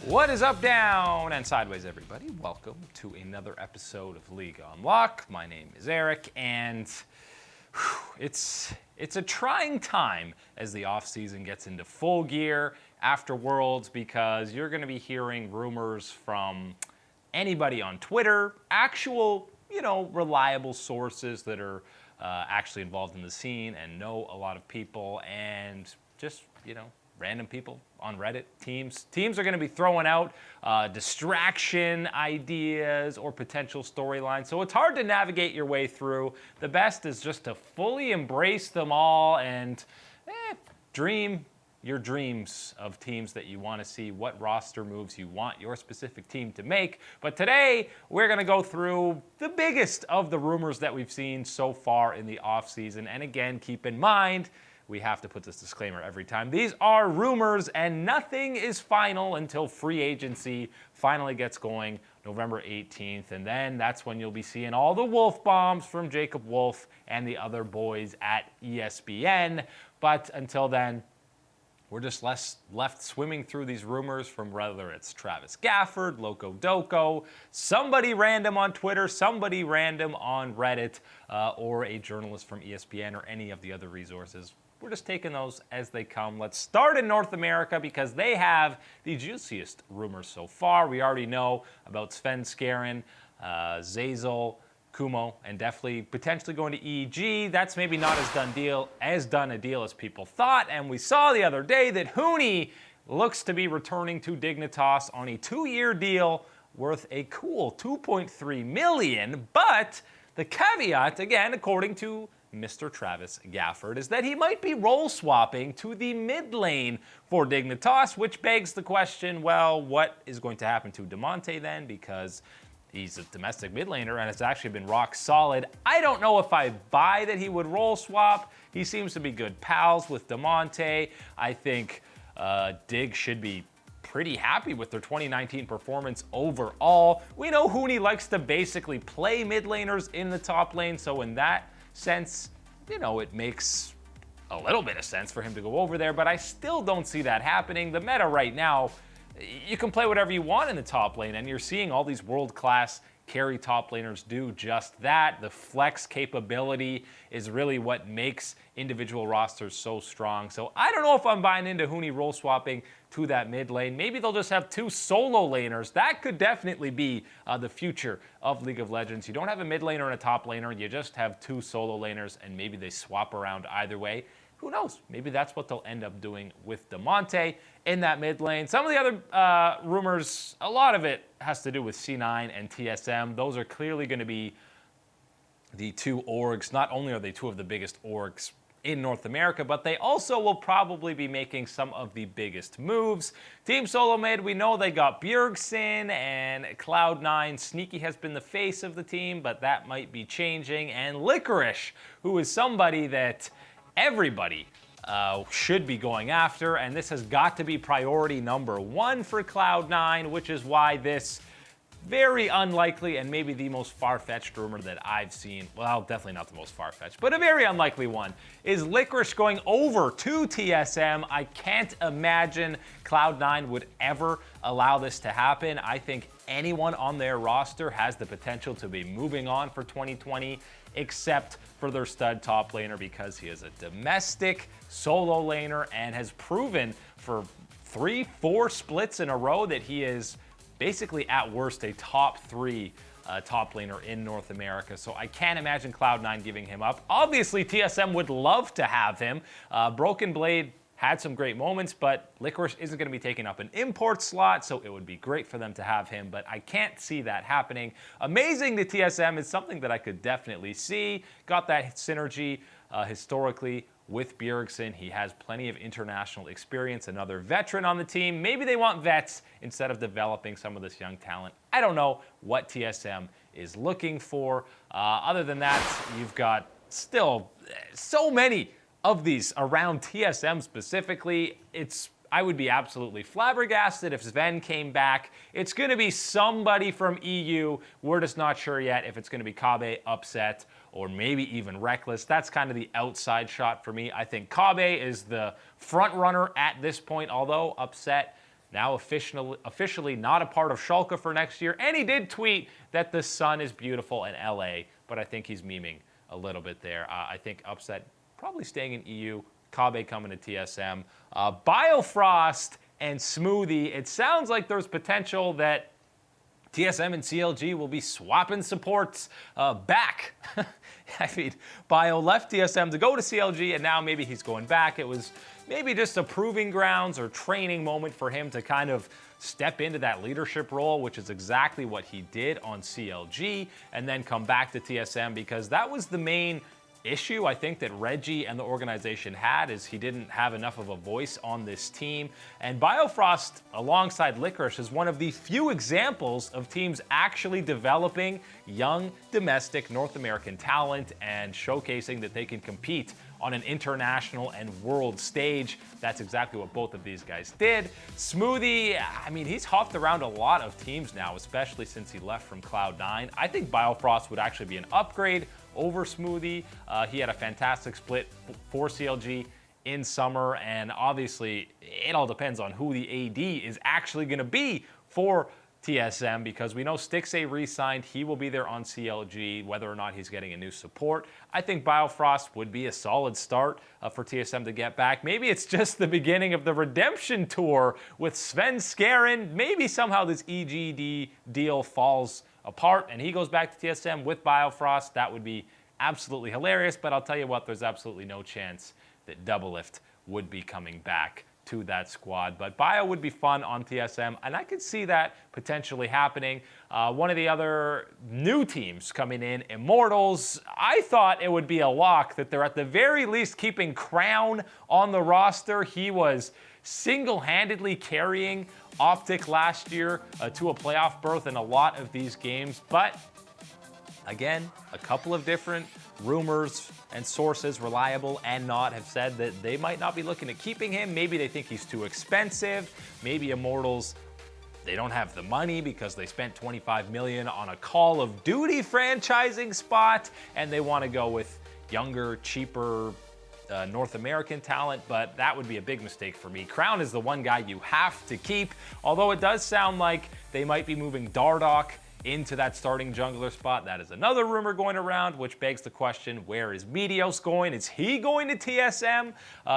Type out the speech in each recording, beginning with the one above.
What is up, down, and sideways, everybody? Welcome to another episode of League on Lock. My name is Eric, and it's a trying time as the offseason gets into full gear after Worlds, because you're going to be hearing rumors from anybody on Twitter, actual, reliable sources that are actually involved in the scene and know a lot of people, and just, random people on Reddit. Teams are going to be throwing out distraction ideas or potential storylines. So it's hard to navigate your way through. The best is just to fully embrace them all and dream your dreams of teams that you want to see, what roster moves you want your specific team to make. But today, we're going to go through the biggest of the rumors that we've seen so far in the offseason. And again, keep in mind, we have to put this disclaimer every time. These are rumors, and nothing is final until free agency finally gets going November 18th. And then that's when you'll be seeing all the wolf bombs from Jacob Wolf and the other boys at ESPN. But until then, we're just left swimming through these rumors from whether it's Travis Gafford, Loco Doco, somebody random on Twitter, somebody random on Reddit, or a journalist from ESPN or any of the other resources. We're just taking those as they come. Let's start in North America because they have the juiciest rumors so far. We already know about Sven Skjeren, Zazel, Kumo, and definitely potentially going to EG. That's maybe not as done a deal as people thought. And we saw the other day that Huni looks to be returning to Dignitas on a 2-year deal worth a cool $2.3 million. But the caveat, again, according to Mr. Travis Gafford, is that he might be role swapping to the mid lane for Dignitas, which begs the question, well, what is going to happen to Damonte then? Because he's a domestic mid laner and has actually been rock solid. I don't know if I buy that he would role swap. He seems to be good pals with Damonte. I think Dig should be pretty happy with their 2019 performance overall. We know Huni likes to basically play mid laners in the top lane, so in that sense, it makes a little bit of sense for him to go over there, but I still don't see that happening. The meta right now, you can play whatever you want in the top lane, and you're seeing all these world-class carry top laners do just that. The flex capability is really what makes individual rosters so strong. So I don't know if I'm buying into Huni role swapping to that mid lane. Maybe they'll just have 2 solo laners. That could definitely be the future of League of Legends. You don't have a mid laner and a top laner. You just have 2 solo laners, and maybe they swap around either way. Who knows? Maybe that's what they'll end up doing with Damonte in that mid lane. Some of the other rumors, a lot of it has to do with C9 and TSM. Those are clearly going to be the 2 orgs. Not only are they 2 of the biggest orgs in North America, but they also will probably be making some of the biggest moves. Team Solo Mid, we know they got Bjergsen and Cloud9. Sneaky has been the face of the team, but that might be changing. And Licorice, who is somebody that everybody should be going after, and this has got to be priority number 1 for Cloud9, which is why this very unlikely and maybe the most far-fetched rumor that I've seen, well, definitely not the most far-fetched, but a very unlikely one, is Licorice going over to TSM. I can't imagine Cloud9 would ever allow this to happen. I think anyone on their roster has the potential to be moving on for 2020, except for their stud top laner, because he is a domestic solo laner and has proven for 3-4 splits in a row that he is basically at worst a top 3 top laner in North America. So I can't imagine Cloud9 giving him up. Obviously, TSM would love to have him. Broken Blade had some great moments, but Licorice isn't going to be taking up an import slot, so it would be great for them to have him, but I can't see that happening. Amazing to TSM is something that I could definitely see. Got that synergy historically with Bjergsen. He has plenty of international experience, another veteran on the team. Maybe they want vets instead of developing some of this young talent. I don't know what TSM is looking for. Other than that, you've got still so many of these around TSM specifically. I would be absolutely flabbergasted if Sven came back. It's going to be somebody from EU. We're just not sure yet if it's going to be Kabe, Upset, or maybe even Reckless. That's kind of the outside shot for me. I think Kabe is the front runner at this point, although Upset, now officially not a part of Schalke for next year. And he did tweet that the sun is beautiful in LA, but I think he's memeing a little bit there. I think Upset probably staying in EU, Kabe coming to TSM. Biofrost and Smoothie, it sounds like there's potential that TSM and CLG will be swapping supports back. I mean, Bio left TSM to go to CLG, and now maybe he's going back. It was maybe just a proving grounds or training moment for him to kind of step into that leadership role, which is exactly what he did on CLG, and then come back to TSM, because that was the main issue I think that Reggie and the organization had, is he didn't have enough of a voice on this team. And Biofrost alongside Licorice is one of the few examples of teams actually developing young domestic North American talent and showcasing that they can compete on an international and world stage. That's exactly what both of these guys did. Smoothie, I mean, he's hopped around a lot of teams now, especially since he left from Cloud9. I think Biofrost would actually be an upgrade over Smoothie. He had a fantastic split for CLG in summer, and obviously it all depends on who the AD is actually going to be for TSM, because we know Stixay re-signed. He will be there on CLG, whether or not he's getting a new support. I think Biofrost would be a solid start for TSM to get back. Maybe it's just the beginning of the redemption tour with Sven Skaren. Maybe somehow this EGD deal falls apart and he goes back to TSM with Biofrost. That would be absolutely hilarious, but I'll tell you what, there's absolutely no chance that Doublelift would be coming back to that squad. But Bio would be fun on TSM, and I could see that potentially happening. One of the other new teams coming in, Immortals, I thought it would be a lock that they're at the very least keeping Crown on the roster. He was single-handedly carrying Optic last year to a playoff berth in a lot of these games, but again, a couple of different rumors and sources, reliable and not, have said that they might not be looking at keeping him. Maybe they think he's too expensive. Maybe Immortals, they don't have the money because they spent $25 million on a Call of Duty franchising spot, and they want to go with younger, cheaper North American talent, but that would be a big mistake for me. Crown is the one guy you have to keep, although it does sound like they might be moving Dardoch into that starting jungler spot. That is another rumor going around, which begs the question, where is Meteos going? Is he going to TSM?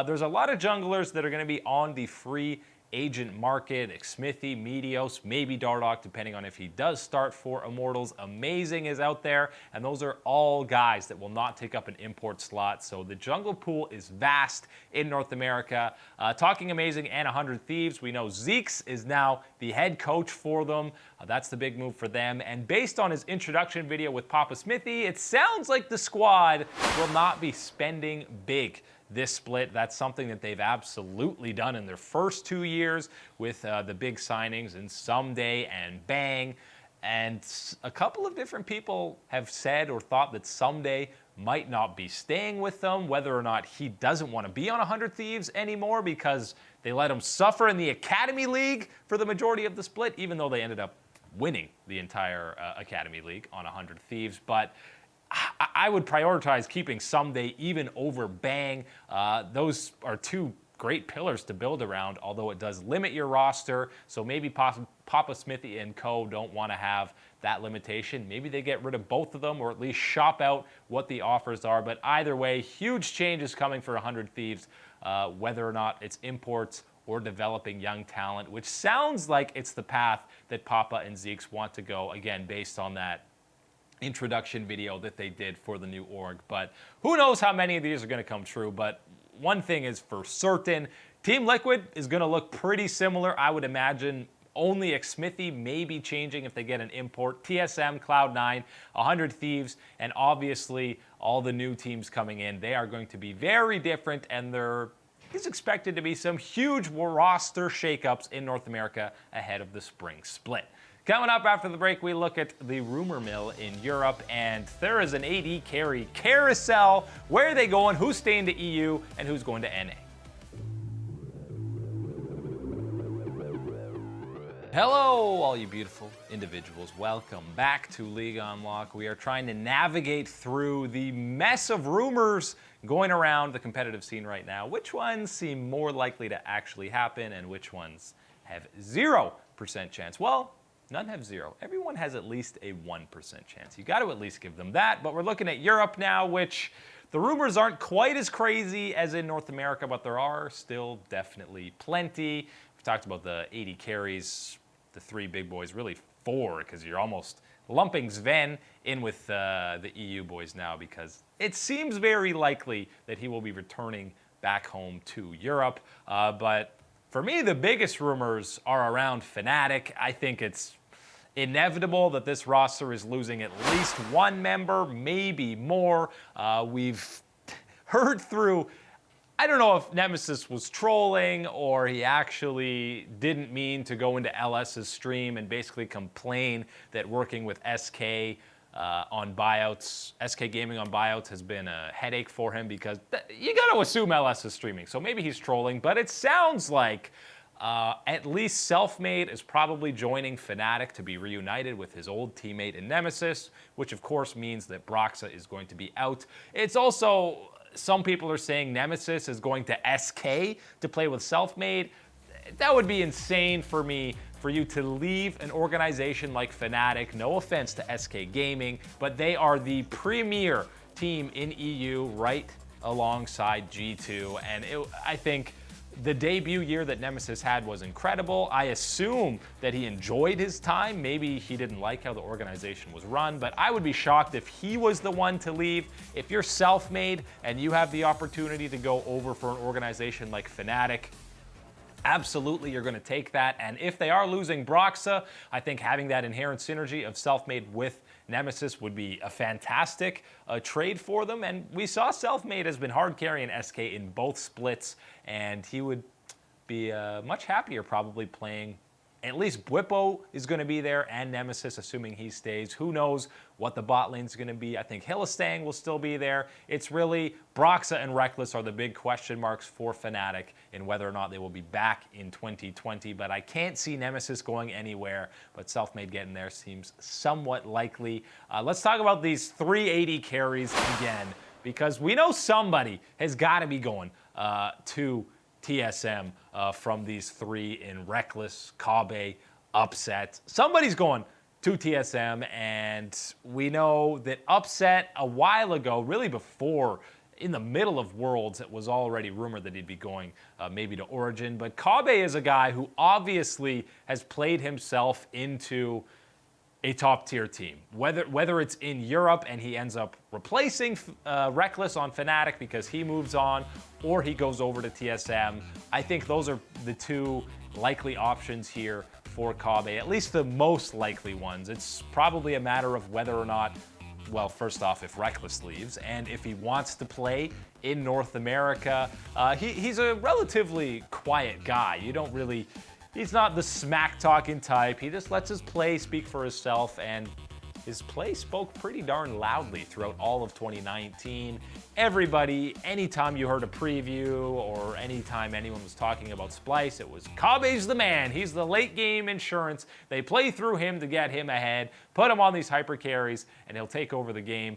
There's a lot of junglers that are going to be on the free agent market. Smithy, Meteos, maybe Dardoch, depending on if he does start for Immortals. Amazing is out there, and those are all guys that will not take up an import slot. So the jungle pool is vast in North America. Talking Amazing and 100 Thieves, we know Zeeks is now the head coach for them. That's the big move for them. And based on his introduction video with Papa Smithy, it sounds like the squad will not be spending big this split. That's something that they've absolutely done in their first 2 years with the big signings and Someday and Bang. And a couple of different people have said or thought that Someday might not be staying with them, whether or not he doesn't want to be on 100 Thieves anymore because they let him suffer in the Academy League for the majority of the split, even though they ended up winning the entire Academy League on 100 Thieves. But I would prioritize keeping Someday even over Bang. Those are two great pillars to build around, although it does limit your roster. So maybe Papa Smithy and co don't want to have that limitation. Maybe they get rid of both of them, or at least shop out what the offers are. But either way, huge changes coming for 100 Thieves, whether or not it's imports or developing young talent, which sounds like it's the path that Papa and Zeeks want to go, again, based on that introduction video that they did for the new org. But who knows how many of these are going to come true. But one thing is for certain, Team Liquid is going to look pretty similar. I would imagine only Xmithy may be changing if they get an import. TSM, Cloud9, 100 Thieves, and obviously all the new teams coming in, they are going to be very different, and there is expected to be some huge roster shakeups in North America ahead of the spring split. Coming up after the break, we look at the rumor mill in Europe, and there is an AD carry carousel. Where are they going? Who's staying to EU? And who's going to NA? Hello, all you beautiful individuals. Welcome back to League Unlock. We are trying to navigate through the mess of rumors going around the competitive scene right now. Which ones seem more likely to actually happen, and which ones have 0% chance. Well, none have 0. Everyone has at least a 1% chance. You got to at least give them that. But we're looking at Europe now, which the rumors aren't quite as crazy as in North America, but there are still definitely plenty. We've talked about the 80 carries, the 3 big boys, really 4, because you're almost lumping Sven in with the EU boys now, because it seems very likely that he will be returning back home to Europe. But for me, the biggest rumors are around Fnatic. I think it's inevitable that this roster is losing at least 1 member, maybe more. We've heard through, I don't know if Nemesis was trolling or he actually didn't mean to go into LS's stream and basically complain that working with SK on buyouts, SK Gaming on buyouts has been a headache for him, because you got to assume LS is streaming. So maybe he's trolling, but it sounds like at least Selfmade is probably joining Fnatic to be reunited with his old teammate in Nemesis, which of course means that Broxa is going to be out. It's also, some people are saying Nemesis is going to SK to play with Selfmade. That would be insane for me, for you to leave an organization like Fnatic. No offense to SK Gaming, but they are the premier team in EU right alongside G2. And I think the debut year that Nemesis had was incredible. I assume that he enjoyed his time. Maybe he didn't like how the organization was run, but I would be shocked if he was the one to leave. If you're Selfmade and you have the opportunity to go over for an organization like Fnatic, absolutely, you're going to take that. And if they are losing Broxa, I think having that inherent synergy of Selfmade with Nemesis would be a fantastic trade for them. And we saw Selfmade has been hard carrying SK in both splits, and he would be much happier probably playing. At least Bwipo is going to be there, and Nemesis, assuming he stays. Who knows what the bot lane is going to be. I think Hillestang will still be there. It's really Broxa and Reckless are the big question marks for Fnatic in whether or not they will be back in 2020. But I can't see Nemesis going anywhere, but Selfmade getting there seems somewhat likely. Let's talk about these 380 carries again, because we know somebody has got to be going to TSM from these 3 in Reckless, Kabe, Upset. Somebody's going to TSM, and we know that Upset a while ago, really before, in the middle of Worlds, it was already rumored that he'd be going maybe to Origin. But Kabe is a guy who obviously has played himself into a top-tier team. Whether it's in Europe and he ends up replacing Reckless on Fnatic because he moves on, or he goes over to TSM, I think those are the 2 likely options here for Kabe, at least the most likely ones. It's probably a matter of whether or not, well, first off, if Reckless leaves, and if he wants to play in North America. He's a relatively quiet guy. You don't really... He's not the smack-talking type. He just lets his play speak for himself, and his play spoke pretty darn loudly throughout all of 2019. Everybody, anytime you heard a preview or anytime anyone was talking about Splice, it was Kabe's the man. He's the late-game insurance. They play through him to get him ahead, put him on these hyper carries, and he'll take over the game.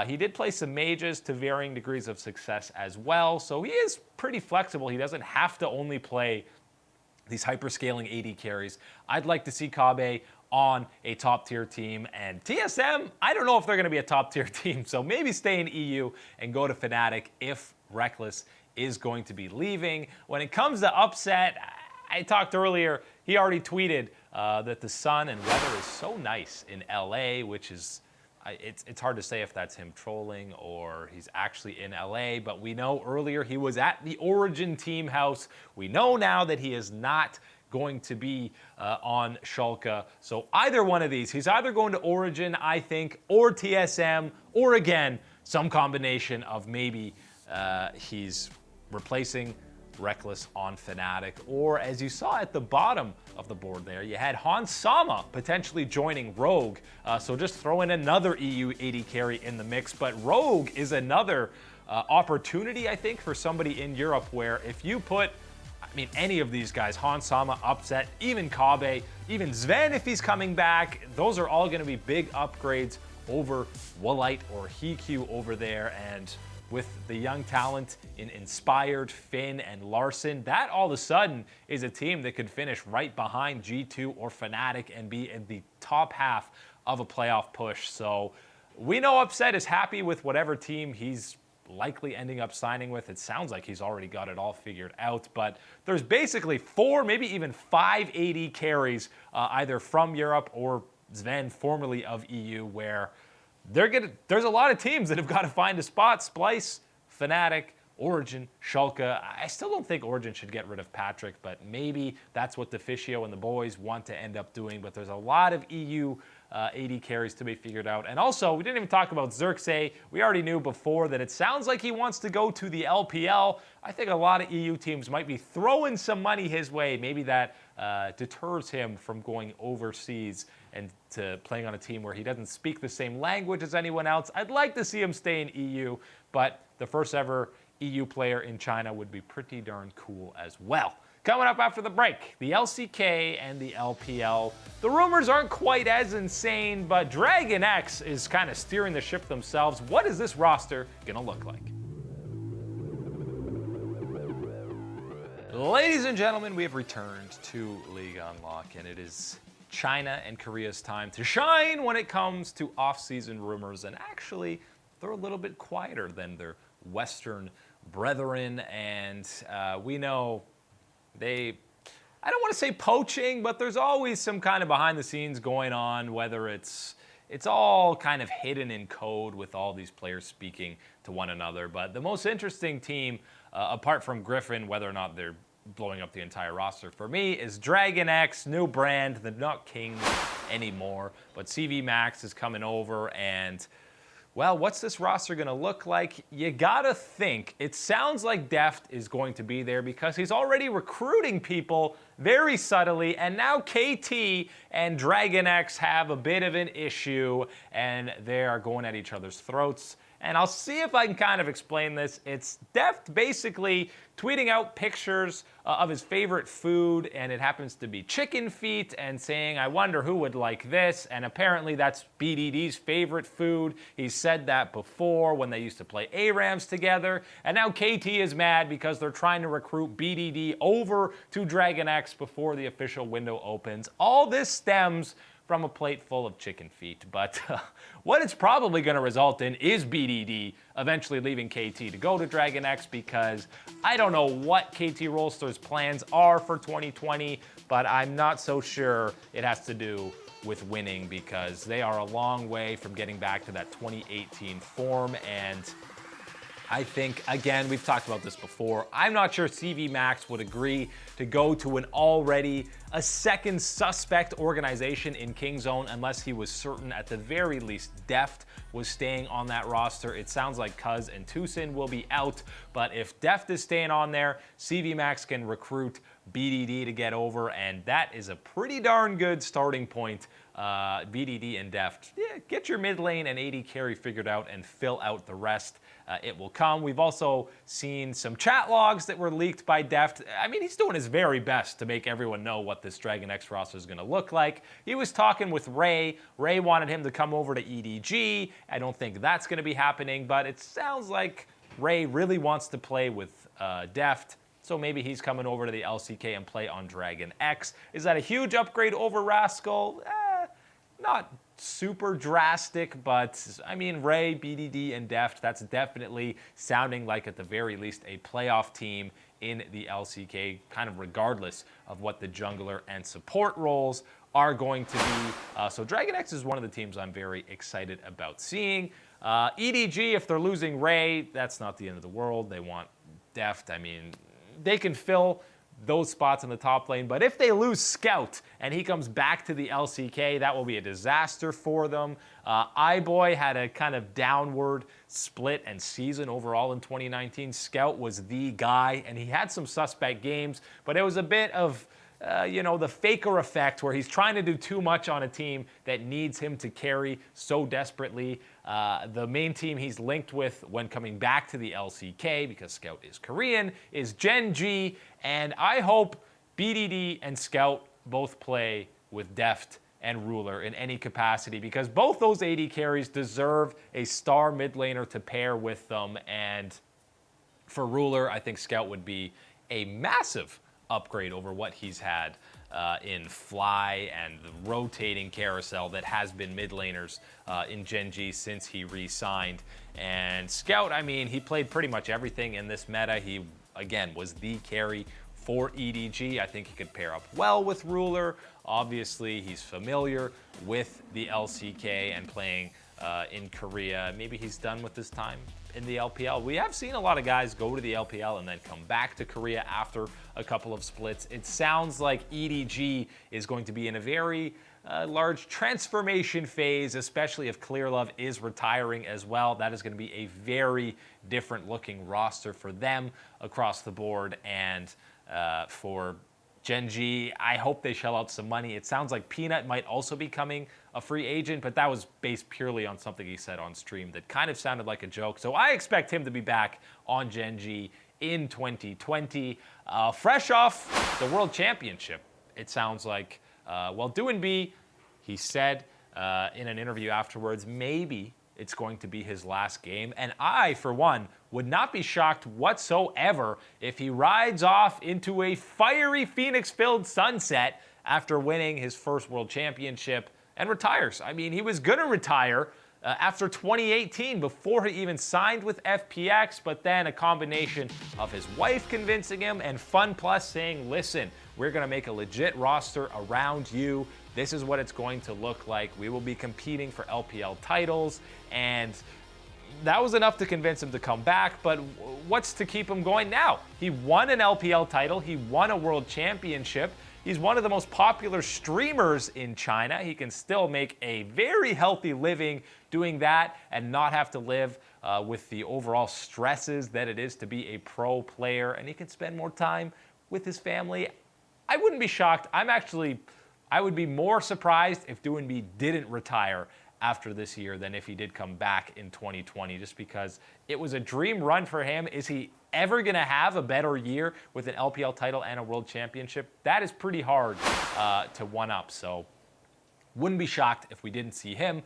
He did play some mages to varying degrees of success as well, so he is pretty flexible. He doesn't have to only play these hyperscaling 80 carries. I'd like to see Kabe on a top-tier team. And TSM, I don't know if they're going to be a top-tier team, so maybe stay in EU and go to Fnatic if Reckless is going to be leaving. When it comes to Upset, I talked earlier, he already tweeted that the sun and weather is so nice in LA, which is... It's hard to say if that's him trolling or he's actually in LA, but we know earlier he was at the Origin team house. We know now that he is not going to be on Schalke. So either one of these, he's either going to Origin, I think, or TSM, or again, some combination of maybe he's replacing Reckless on Fnatic, or as you saw at the bottom of the board there, you had Hans Sama potentially joining Rogue. So just throw in another EU 80 carry in the mix. But Rogue is another opportunity, I think, for somebody in Europe where if you put, I mean, any of these guys, Hans Sama, Upset, even Kabe, even Sven if he's coming back, those are all going to be big upgrades over Woolite or Hiku over there. And with the young talent in Inspired, Finn, and Larson. That all of a sudden is a team that could finish right behind G2 or Fnatic and be in the top half of a playoff push. So we know Upset is happy with whatever team he's likely ending up signing with. It sounds like he's already got it all figured out, but there's basically 4, maybe even 5 AD carries, either from Europe or Sven, formerly of EU, where there's a lot of teams that have got to find a spot. Splice, Fnatic, Origin, Schalke. I still don't think Origin should get rid of Patrick, but maybe that's what Deficio and the boys want to end up doing. But there's a lot of EU AD carries to be figured out. And also, we didn't even talk about Xerxes. We already knew before that it sounds like he wants to go to the LPL. I think a lot of EU teams might be throwing some money his way. Maybe that deters him from going overseas and to playing on a team where he doesn't speak the same language as anyone else. I'd like to see him stay in EU, but the first ever EU player in China would be pretty darn cool as well. Coming up after the break, the LCK and the LPL. The rumors aren't quite as insane, but Dragon X is kind of steering the ship themselves. What is this roster gonna look like? Ladies and gentlemen, we have returned to League Unlock, and it is China and Korea's time to shine when it comes to off-season rumors, and actually, they're a little bit quieter than their Western brethren, and we know I don't want to say poaching, but there's always some kind of behind the scenes going on, whether it's all kind of hidden in code with all these players speaking to one another. But the most interesting team, apart from Griffin, whether or not they're blowing up the entire roster for me, is Dragon X, new brand. They're not Kings anymore, but CV Max is coming over, and well, what's this roster going to look like? You got to think. It sounds like Deft is going to be there because he's already recruiting people very subtly, and now KT and Dragon X have a bit of an issue, and they are going at each other's throats. And I'll see if I can kind of explain this. It's Deft basically tweeting out pictures of his favorite food, and it happens to be chicken feet, and saying, I wonder who would like this, and apparently that's BDD's favorite food. He said that before when they used to play ARAMs together, and now KT is mad because they're trying to recruit BDD over to Dragon X before the official window opens. All this stems from a plate full of chicken feet. But what it's probably going to result in is BDD eventually leaving KT to go to Dragon X, because I don't know what KT Rolster's plans are for 2020, but I'm not so sure it has to do with winning, because they are a long way from getting back to that 2018 form. And I think, again, we've talked about this before, I'm not sure CV Max would agree to go to a second suspect organization in Kingzone unless he was certain at the very least Deft was staying on that roster. It sounds like Cuz and Tucson will be out, but if Deft is staying on there, CV Max can recruit BDD to get over, and that is a pretty darn good starting point. BDD and Deft, get your mid lane and AD carry figured out and fill out the rest. It will come. We've also seen some chat logs that were leaked by Deft. I mean, he's doing his very best to make everyone know what this Dragon X roster is going to look like. He was talking with Ray. Ray wanted him to come over to EDG. I don't think that's going to be happening, but it sounds like Ray really wants to play with Deft. So maybe he's coming over to the LCK and play on Dragon X. Is that a huge upgrade over Rascal? Not super drastic, but I mean, Ray, BDD, and Deft, that's definitely sounding like at the very least a playoff team in the LCK, kind of regardless of what the jungler and support roles are going to be. So Dragon X is one of the teams I'm very excited about seeing. EDG, if they're losing Ray, that's not the end of the world. They want Deft. I mean, they can fill those spots in the top lane, but if they lose Scout and he comes back to the LCK, that will be a disaster for them. iBoy had a kind of downward split and season overall in 2019. Scout was the guy, and he had some suspect games, but it was a bit of the Faker effect, where he's trying to do too much on a team that needs him to carry so desperately. The main team he's linked with when coming back to the LCK, because Scout is Korean, is Gen G, and I hope BDD and Scout both play with Deft and Ruler in any capacity, because both those AD carries deserve a star mid laner to pair with them. And for Ruler, I think Scout would be a massive upgrade over what he's had in Fly and the rotating carousel that has been mid laners in Gen G since he re-signed. And Scout, I mean, he played pretty much everything in this meta. He, again, was the carry for EDG. I think he could pair up well with Ruler. Obviously, he's familiar with the LCK and playing in Korea. Maybe he's done with his time in the LPL. We have seen a lot of guys go to the LPL and then come back to Korea after a couple of splits. It sounds like EDG is going to be in a very large transformation phase, especially if Clearlove is retiring as well. That is going to be a very different looking roster for them across the board. And for Gen G, I hope they shell out some money. It sounds like Peanut might also be coming a free agent, but that was based purely on something he said on stream that kind of sounded like a joke. So I expect him to be back on Gen G in 2020, fresh off the World Championship. It sounds like, well, Doinb, he said in an interview afterwards, maybe it's going to be his last game. And I, for one, would not be shocked whatsoever if he rides off into a fiery Phoenix-filled sunset after winning his first World Championship and retires. I mean, he was going to retire after 2018 before he even signed with FPX, but then a combination of his wife convincing him and FunPlus saying, listen, we're going to make a legit roster around you. This is what it's going to look like. We will be competing for LPL titles. And that was enough to convince him to come back. But what's to keep him going now? He won an LPL title. He won a world championship. He's one of the most popular streamers in China. He can still make a very healthy living doing that and not have to live with the overall stresses that it is to be a pro player. And he can spend more time with his family. I wouldn't be shocked. I would be more surprised if Doinb didn't retire after this year than if he did come back in 2020, just because it was a dream run for him. Is he ever going to have a better year with an LPL title and a world championship? That is pretty hard to one up. So wouldn't be shocked if we didn't see him.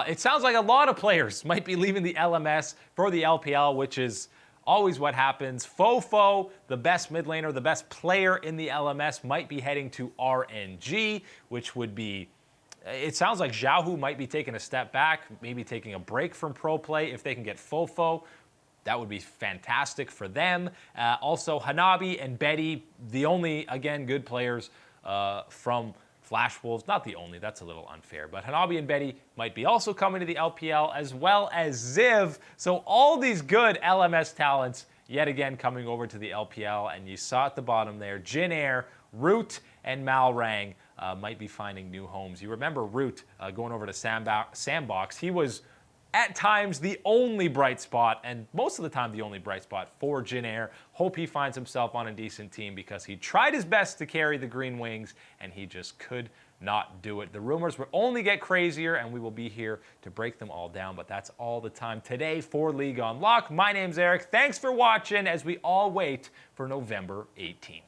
It sounds like a lot of players might be leaving the LMS for the LPL, which is always what happens. Fofo, the best mid laner, the best player in the LMS, might be heading to RNG, which would be, it sounds like Xiaohu might be taking a step back, maybe taking a break from pro play if they can get Fofo. That would be fantastic for them. Also, Hanabi and Betty, the only, again, good players from Flash Wolves. Not the only, that's a little unfair. But Hanabi and Betty might be also coming to the LPL, as well as Ziv. So all these good LMS talents, yet again, coming over to the LPL. And you saw at the bottom there, Jin Air, Root, and Malrang might be finding new homes. You remember Root going over to Sandbox. He was at times the only bright spot, and most of the time the only bright spot for Jin Air. Hope he finds himself on a decent team, because he tried his best to carry the Green Wings and he just could not do it. The rumors will only get crazier, and we will be here to break them all down, but that's all the time today for League on Lock. My name's Eric. Thanks for watching as we all wait for November 18th.